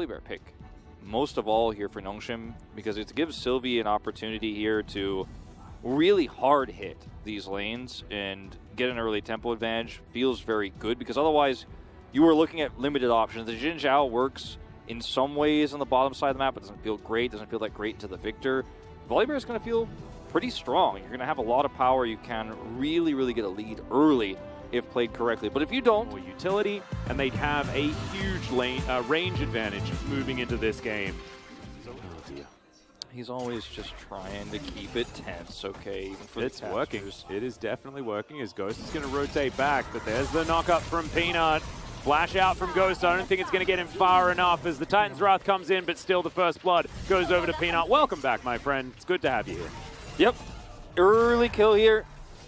Volibear pick most of all here for Nongshim, because it gives Sylvie an opportunity here to really hard hit these lanes and get an early tempo advantage. Feels very good, because otherwise you were looking at limited options. The Jin Zhao works in some ways on the bottom side of the map, but doesn't feel great, doesn't feel that great to the Victor. Volibear is going to feel pretty strong. You're going to have a lot of power. You can really, really get a lead early if played correctly. But if you don't, more utility, and they'd have a huge range advantage moving into this game. So, oh dear. He's always just trying to keep it tense, okay? Even for it's working. It is definitely working, as Ghost is going to rotate back, but there's the knock-up from Peanut. Flash out from Ghost. I don't think it's going to get him far enough as the Titan's Wrath comes in, but still the first blood goes over to Peanut. Welcome back, my friend. It's good to have you here. Yep. Early kill here.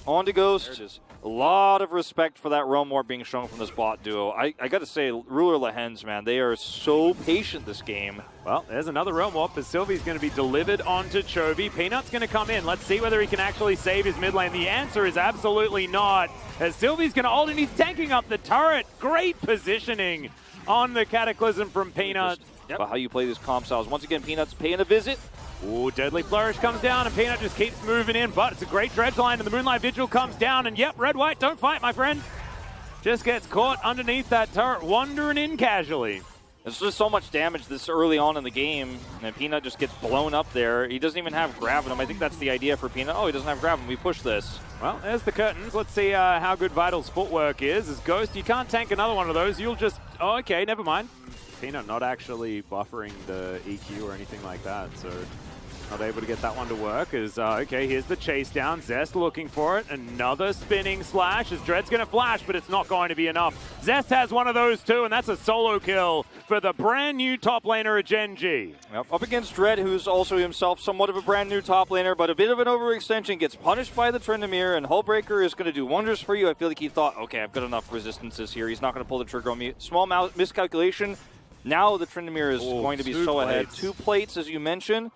On to Ghost. A lot of respect for that Realm Warp being shown from this bot duo. I got to say, Ruler Lehens, man, they are so patient this game. Well, there's another Realm Warp as Sylvie's going to be delivered onto Chovy. Peanut's going to come in. Let's see whether he can actually save his mid lane. The answer is absolutely not, as Sylvie's going to ult and he's tanking up the turret. Great positioning on the Cataclysm from Peanut. Yep. How you play these comp styles. Once again, Peanut's paying a visit. Ooh, Deadly Flourish comes down, and Peanut just keeps moving in, but it's a great dredge line, and the Moonlight Vigil comes down, and yep, Red-White, don't fight, my friend. Just gets caught underneath that turret, wandering in casually. There's just so much damage this early on in the game, and Peanut just gets blown up there. He doesn't even have grab in him. I think that's the idea for Peanut. Oh, he doesn't have grab him. We push this. Well, there's the curtains. Let's see how good Vital's footwork is. As Ghost, you can't tank another one of those. You'll just... Oh, okay, never mind. Peanut not actually buffering the EQ or anything like that, so... Not able to get that one to work. Okay, here's the chase down. Zest looking for it. Another spinning slash as Dread's going to flash, but it's not going to be enough. Zest has one of those too, and that's a solo kill for the brand new top laner of Gen G. Yep. Up against Dread, who's also himself somewhat of a brand new top laner, but a bit of an overextension, gets punished by the Tryndamere, and Hullbreaker is going to do wonders for you. I feel like he thought, okay, I've got enough resistances here. He's not going to pull the trigger on me. Small miscalculation. Now the Tryndamere is going to be so ahead. 2 plates, as you mentioned.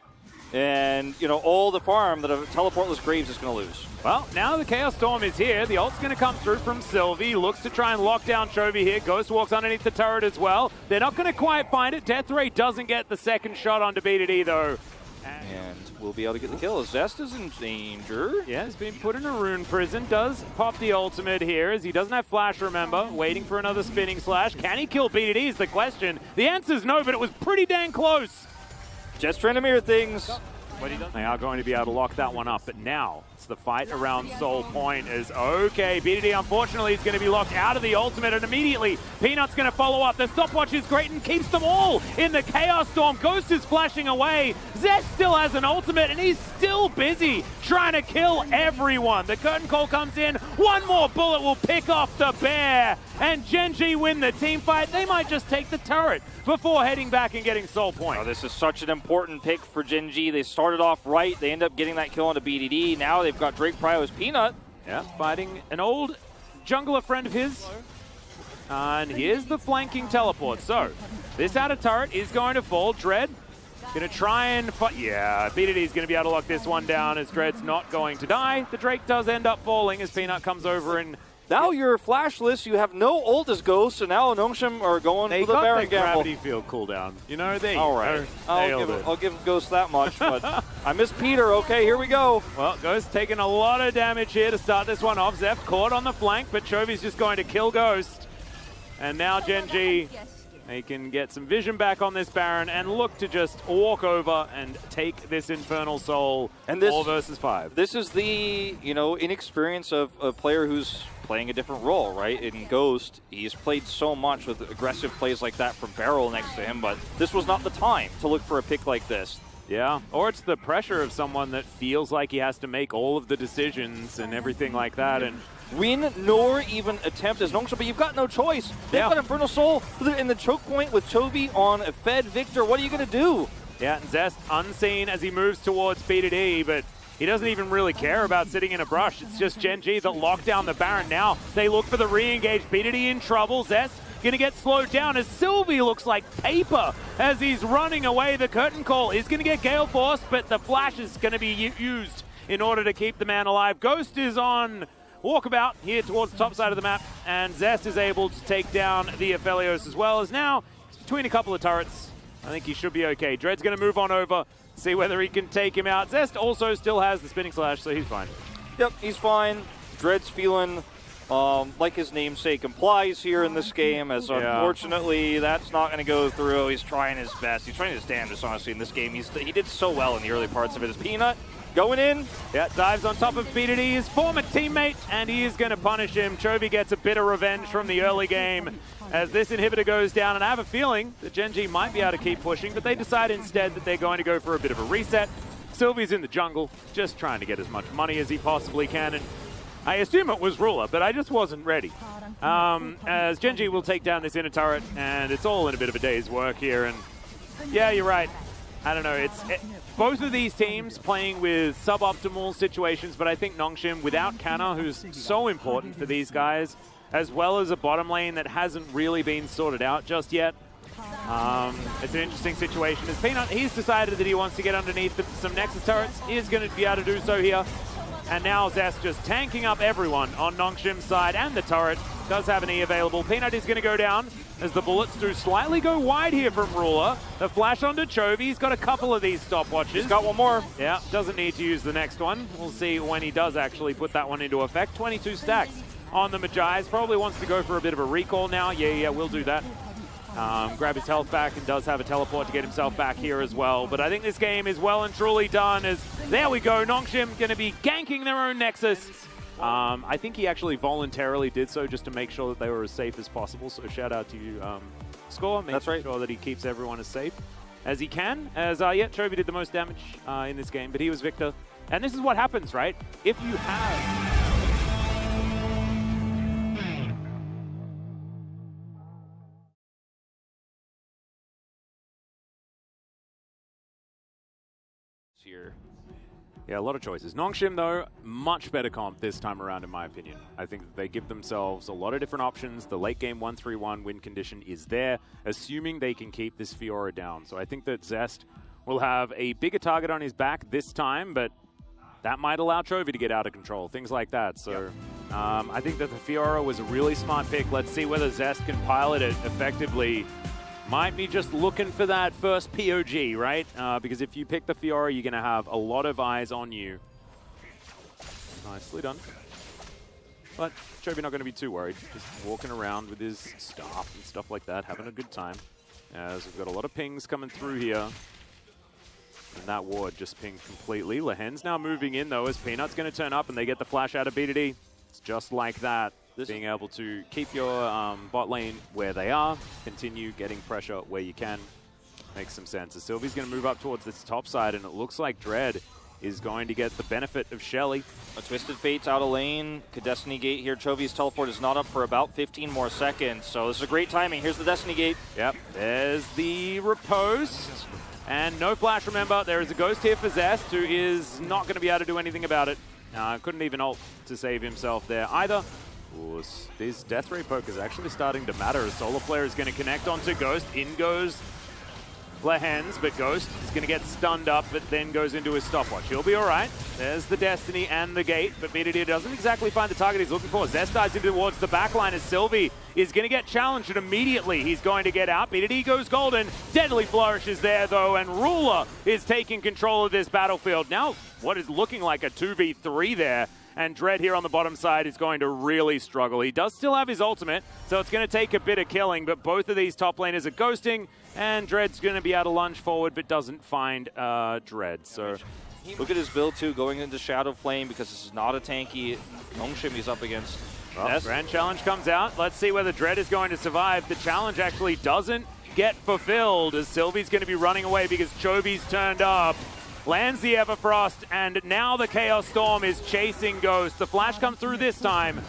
And, you know, all the farm that a teleportless Graves is going to lose. Well, now the Chaos Storm is here. The ult's going to come through from Sylvie. Looks to try and lock down Chovy here. Ghost walks underneath the turret as well. They're not going to quite find it. Deathray doesn't get the second shot on BDD, though. And we'll be able to get the kill. Zest is in danger. Yeah, he's been put in a rune prison. Does pop the ultimate here, as he doesn't have flash, remember. Waiting for another spinning slash. Can he kill BDD is the question. The answer's no, but it was pretty dang close. Just Tryndamere things. They are going to be able to lock that one up, but now it's the fight around Soul Point is okay. BDD, unfortunately, is going to be locked out of the ultimate, and immediately Peanut's going to follow up. The stopwatch is great and keeps them all in the Chaos Storm. Ghost is flashing away. Zest still has an ultimate, and he's still busy trying to kill everyone. The curtain call comes in. One more bullet will pick off the bear, and Gen G win the team fight. They might just take the turret before heading back and getting Soul Point. Oh, this is such an important pick for Gen G. They started off right. They end up getting that kill onto BDD. Now they've got Drake Pryo as Peanut. Yeah, fighting an old jungler friend of his. And here's the flanking teleport. So, this outer turret is going to fall. Dread going to try and fight. Yeah, BDD is going to be able to lock this one down as Dread's not going to die. The Drake does end up falling as Peanut comes over and... Now you're flashless, you have no ult as Ghost, and now Nongshim are going for the Baron gamble. Gravity field cooldown. You know, they all right. I'll give Ghost that much, but I miss Peter. Okay, here we go. Well, Ghost taking a lot of damage here to start this one off. Zeph caught on the flank, but Chovy's just going to kill Ghost. And now Gen G, they can get some vision back on this Baron and look to just walk over and take this Infernal Soul. And this 4 versus 5. This is the, you know, inexperience of a player who's playing a different role, right? In Ghost, he's played so much with aggressive plays like that from Barrel next to him, but this was not the time to look for a pick like this. Yeah, or it's the pressure of someone that feels like he has to make all of the decisions and everything like that, and win nor even attempt as Nongshim, but you've got no choice. They've got Infernal Soul in the choke point with Chovy on a fed Victor. What are you going to do? Yeah, and Zest unseen as he moves towards BDD, but he doesn't even really care about sitting in a brush. It's just Gen G that lock down the Baron. Now they look for the re-engage. BDD in trouble. Zest going to get slowed down as Sylvie looks like paper as he's running away. The curtain call is going to get Gale Force, but the flash is going to be used in order to keep the man alive. Ghost is on walkabout here towards the top side of the map, and Zest is able to take down the Aphelios as well, as now he's between a couple of turrets. I think he should be okay. Dread's going to move on over, see whether he can take him out. Zest also still has the spinning slash, so he's fine. Yep, he's fine. Dread's feeling like his namesake implies here in this game, as unfortunately that's not going to go through. He's trying his best. He's trying his damnedest, honestly, in this game. He did so well in the early parts of it. As Peanut going in. Yeah, dives on top of BDD, his former teammate, and he is going to punish him. Chovy gets a bit of revenge from the early game as this inhibitor goes down, and I have a feeling that Gen G might be able to keep pushing, but they decide instead that they're going to go for a bit of a reset. Sylvie's in the jungle, just trying to get as much money as he possibly can, and I assume it was Ruler, but I just wasn't ready. As Gen G will take down this inner turret, and it's all in a bit of a day's work here, and yeah, you're right. I don't know, both of these teams playing with suboptimal situations, but I think Nongshim, without Canna, who's so important for these guys, as well as a bottom lane that hasn't really been sorted out just yet, it's an interesting situation. As Peanut, he's decided that he wants to get underneath some Nexus turrets. He is going to be able to do so here. And now Zest just tanking up everyone on Nongshim's side, and the turret does have an E available. Peanut is going to go down as the bullets do slightly go wide here from Ruler. The flash onto Chovy. He's got a couple of these stopwatches. He's got one more. Yeah, doesn't need to use the next one. We'll see when he does actually put that one into effect. 22 stacks on the Magi's. Probably wants to go for a bit of a recall now. Yeah, we'll do that. Grab his health back, and does have a teleport to get himself back here as well. But I think this game is well and truly done as, there we go, Nongshim going to be ganking their own Nexus. I think he actually voluntarily did so just to make sure that they were as safe as possible. So shout out to you, Score. Make sure that he keeps everyone as safe as he can. As, Chovy did the most damage in this game, but he was Victor. And this is what happens, right? If you have... here. Yeah, a lot of choices. Nongshim, though, much better comp this time around, in my opinion. I think that they give themselves a lot of different options. The late game 1-3-1 win condition is there, assuming they can keep this Fiora down. So I think that Zest will have a bigger target on his back this time, but that might allow Chovy to get out of control, things like that. So I think that the Fiora was a really smart pick. Let's see whether Zest can pilot it effectively. Might be just looking for that first POG, right? Because if you pick the Fiora, you're going to have a lot of eyes on you. Nicely done. But Chovy not going to be too worried. Just walking around with his staff and stuff like that, having a good time. As we've got a lot of pings coming through here. And that ward just pinged completely. Lehen's now moving in, though, as Peanut's going to turn up and they get the flash out of BDD. It's just like that. Being able to keep your bot lane where they are, continue getting pressure where you can. Makes some sense. As Sylvie's going to move up towards this top side, and it looks like Dread is going to get the benefit of Shelly. A Twisted Fate's out of lane. Destiny Gate here. Chovy's teleport is not up for about 15 more seconds, so this is a great timing. Here's the Destiny Gate. Yep, there's the riposte. And no flash, remember. There is a ghost here for Zest, who is not going to be able to do anything about it. Couldn't even ult to save himself there either. Ooh, this Death Ray poke is actually starting to matter as Solar Flare is going to connect onto Ghost. In goes Lehen's, but Ghost is going to get stunned up, but then goes into his stopwatch. He'll be all right. There's the Destiny and the Gate, but BDD doesn't exactly find the target he's looking for. Zest dives into towards the backline as Sylvie is going to get challenged, and immediately he's going to get out. BDD goes golden. Deadly Flourish is there, though, and Ruler is taking control of this battlefield. Now, what is looking like a 2v3 there. And Dread here on the bottom side is going to really struggle. He does still have his ultimate, so it's going to take a bit of killing, but both of these top laners are ghosting, and Dread's going to be able to lunge forward, but doesn't find Dread. So look at his build, too, going into Shadow Flame, because this is not a tanky Nongshim he's up against. Well, Grand Challenge comes out. Let's see whether Dread is going to survive. The challenge actually doesn't get fulfilled, as Sylvie's going to be running away because Chovy's turned up. Lands the Everfrost, and now the Chaos Storm is chasing Ghost. The flash comes through this time.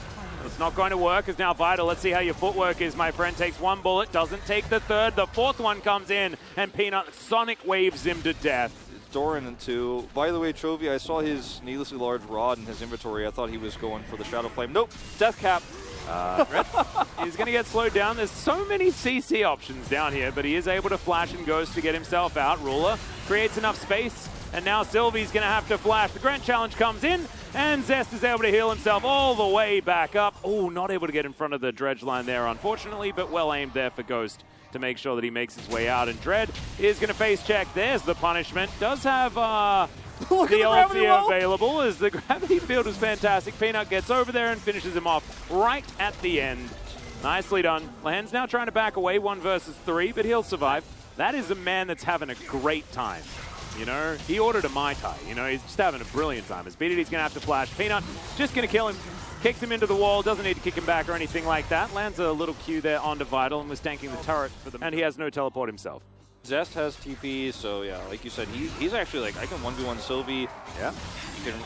It's not going to work, as now Vital. Let's see how your footwork is, my friend. Takes one bullet, doesn't take the third. The fourth one comes in, and Peanut Sonic waves him to death. Doran too. By the way, Chovy, I saw his needlessly large rod in his inventory. I thought he was going for the Shadow Flame. Nope, Death Cap. He's going to get slowed down. There's so many CC options down here, but he is able to flash and Ghost to get himself out. Ruler creates enough space. And now Sylvie's going to have to flash. The Grand Challenge comes in, and Zest is able to heal himself all the way back up. Oh, not able to get in front of the dredge line there, unfortunately, but well aimed there for Ghost to make sure that he makes his way out. And Dread is going to face check. There's the punishment. Does have the ulti available as the gravity field was fantastic. Peanut gets over there and finishes him off right at the end. Nicely done. Lahan's now trying to back away 1 versus 3, but he'll survive. That is a man that's having a great time. You know, he ordered a Mai Tai. You know, he's just having a brilliant time. As BDD's going to have to flash. Peanut just going to kill him. Kicks him into the wall. Doesn't need to kick him back or anything like that. Lands a little Q there onto Vital and was tanking the turret for them. And he has no teleport himself. Zest has TP, so yeah, like you said, he's actually like, I can 1v1 Sylvie. Yeah.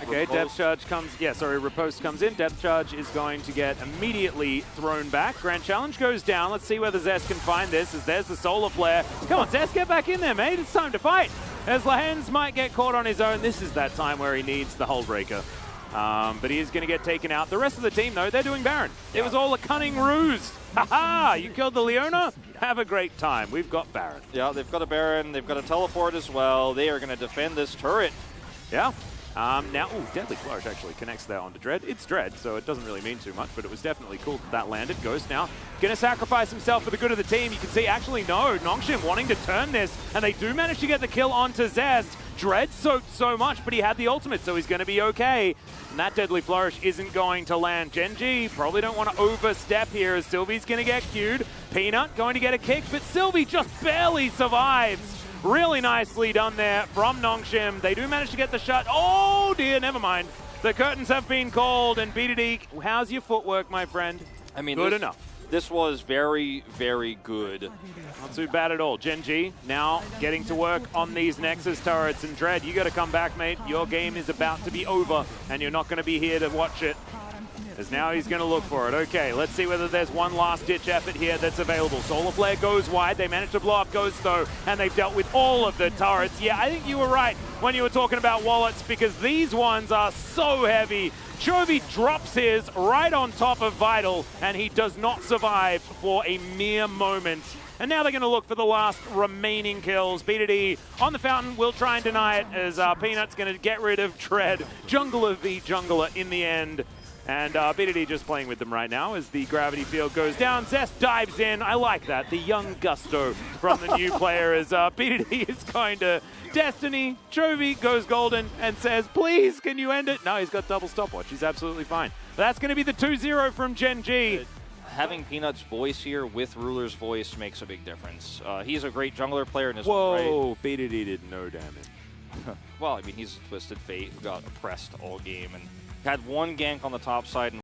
Okay, Depth Charge comes, Riposte comes in. Depth Charge is going to get immediately thrown back. Grand Challenge goes down. Let's see whether Zest can find this, as there's the Solar Flare. Come on, Zest, get back in there, mate. It's time to fight. As Lahans might get caught on his own, this is that time where he needs the Hull Breaker. But he is going to get taken out. The rest of the team, though, they're doing Baron. It was all a cunning ruse. Ha-ha! You killed the Leona? Have a great time. We've got Baron. Yeah, they've got a Baron. They've got a teleport as well. They are going to defend this turret. Yeah. Now, Deadly Flourish actually connects there onto Dread. It's Dread, so it doesn't really mean too much, but it was definitely cool that landed. Ghost now going to sacrifice himself for the good of the team. You can see, actually, no, Nongshim wanting to turn this, and they do manage to get the kill onto Zest. Dread soaked so much, but he had the ultimate, so he's going to be okay. And that Deadly Flourish isn't going to land. Gen.G probably don't want to overstep here, as Sylvie's going to get queued. Peanut going to get a kick, but Sylvie just barely survives. Really nicely done there from Nongshim. They do manage to get the shot. Oh dear, never mind. The curtains have been called, and BDD, how's your footwork, my friend? I mean, good enough. This was very, very good. Not too bad at all. Gen.G now getting to work on these Nexus turrets, and Dread, you got to come back, mate. Your game is about to be over, and you're not going to be here to watch it. As now he's going to look for it. Okay, let's see whether there's one last-ditch effort here that's available. Solar Flare goes wide. They managed to blow up Ghost, though, and they've dealt with all of the turrets. Yeah, I think you were right when you were talking about wallets, because these ones are so heavy. Chovy drops his right on top of Vital, and he does not survive for a mere moment. And now they're going to look for the last remaining kills. BDD on the fountain will try and deny it, as Peanut's going to get rid of Dread. Jungler v Jungler in the end. And BDD just playing with them right now as the gravity field goes down. Zest dives in. I like that. The young gusto from the new player as BDD is going to Destiny. Chovy goes golden and says, please, can you end it? No, he's got double stopwatch. He's absolutely fine. That's going to be the 2-0 from Gen.G. Having Peanut's voice here with Ruler's voice makes a big difference. He's a great jungler player in his own right. Whoa, BDD did no damage. Well, I mean, he's a Twisted Fate who got oppressed all game and had one gank on the top side and